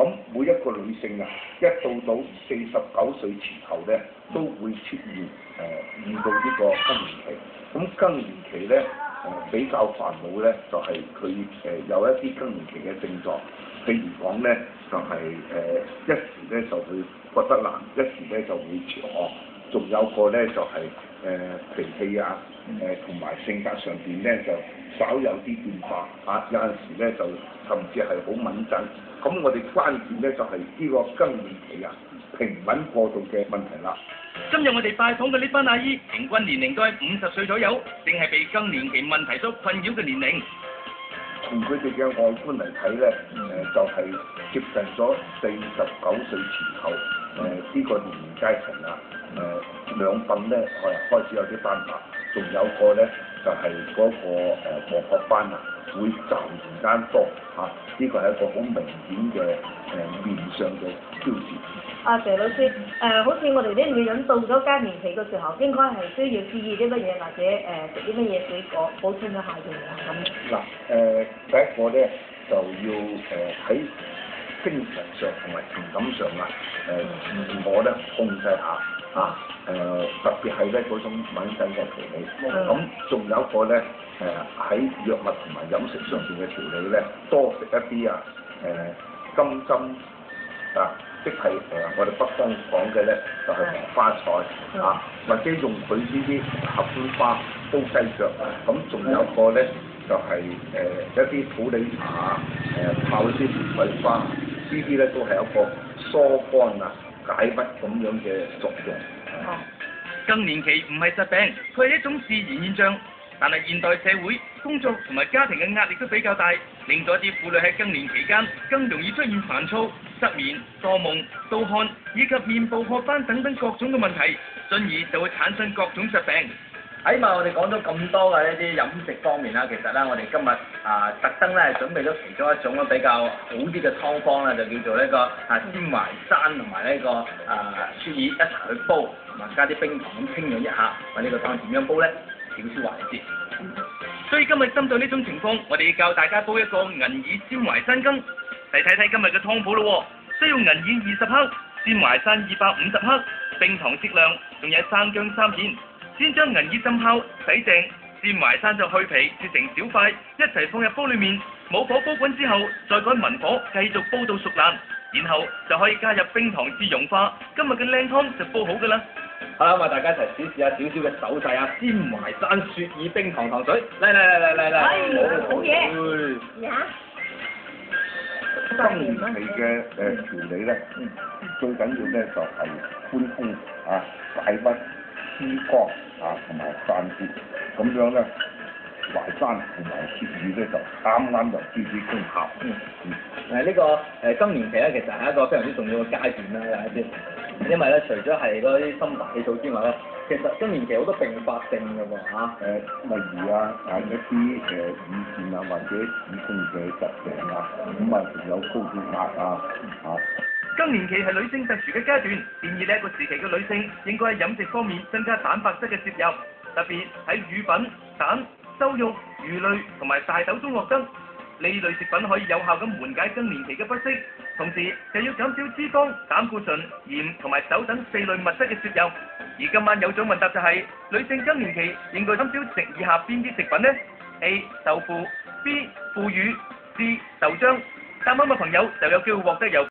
咁每一個女性啊，一到49歲前後咧，都會出現遇到呢個更年期。咁更年期咧比較煩惱咧，就係佢有一啲更年期嘅症狀，譬如講咧就係一時咧就會覺得難，一時咧就會潮汗，仲有個咧就係脾氣啊同埋性格上邊咧就稍有啲變化啊，有陣時咧就甚至係好敏感。咁我哋關鍵咧就係呢個更年期啊平穩過渡嘅問題啦。今日我哋拜訪嘅呢班阿姨，平均年齡都係50歲左右，正係被更年期問題所困擾嘅年齡。從佢哋嘅外觀嚟睇咧，就係接近咗49歲前後呢個年齡階層啦。兩鬢咧開始有啲斑白，仲有個咧就係嗰個黃褐斑啊，會驟然間多嚇，呢個係一個好明顯嘅面上嘅標誌。謝老師，好似我哋啲女人到咗更年期嘅時候，應該係需要注意啲乜嘢，或者食啲乜嘢水果補充一下嘅咁。嗱，第一個咧就要喺精神上同埋情感上啊，自我咧控制下啊，特別係咧嗰種敏感嘅調理。咁仲有一個咧喺藥物同埋飲食上邊嘅調理咧，多食一啲金針啊。即係我哋北方講嘅咧，就係黃花菜啊，或者用佢呢啲合歡花煲雞腳，咁仲有一個咧就係一啲普洱茶泡一啲玫瑰花，呢啲咧都係一個疏肝啊解鬱咁樣嘅作用。更年期唔係疾病，佢係一種自然現象。但係現代社會工作同埋家庭嘅壓力都比較大，令到一啲婦女喺更年期間更容易出現煩躁、失眠、多夢、盜汗以及面部褐斑等等各種嘅問題，進而就會產生各種疾病。喺嘛，我哋講咗咁多嘅呢啲飲食方面啦，其實咧我哋今日特登咧準備咗其中一種比較好啲嘅湯方啦，就叫做呢個鮮淮山同埋呢個雪耳一齊去煲，同埋加啲冰糖咁清潤一下。呢個湯點樣煲咧？少少話你知。所以今日針對呢種情況，我哋要教大家煲一個銀耳鮮淮山羹。嚟睇睇今日嘅湯譜咯，需要銀耳20克、鮮淮山250克、冰糖適量，仲有生薑3片。先將銀耳浸泡，洗淨，鮮淮山就去皮，切成小塊，一齊放入煲裏面，冇火煲滾之後，再改文火，繼續煲到熟爛，然後就可以加入冰糖至溶化。今日嘅靚湯就煲好㗎啦。好啦，咁啊，大家一齊試下少少嘅手勢啊！鮮淮山雪耳冰糖糖水，嚟！好嘢！更年期嘅調理咧，最緊要咧就係寬胸啊、解鬱、疏肝啊同埋散結，咁樣咧淮山同埋雪耳咧就啱就啲功效。呢個更年期咧，其實係一個非常之重要嘅階段啦，有啲。因為咧，除咗係嗰啲心白氣躁之外咧，其實更年期好多併發症嘅喎嚇。例如一啲乳腺啊或者子宮嘅疾病啊，咁啊仲有高血壓啊。更年期係女性特殊嘅階段，建議呢一個時期嘅女性應該喺飲食方面增加蛋白質嘅攝入，特別喺乳品、蛋、瘦肉、魚類同埋大豆中獲得。呢類食品可以有效咁緩解更年期嘅不適，同時又要減少脂肪、膽固醇、鹽同埋酒等4類物質嘅攝入。而今晚有獎問答就係、女性更年期應該減少食以下邊啲食品呢？ A. 豆腐 B. 腐乳 C. 豆漿。答啱嘅朋友就有機會獲得由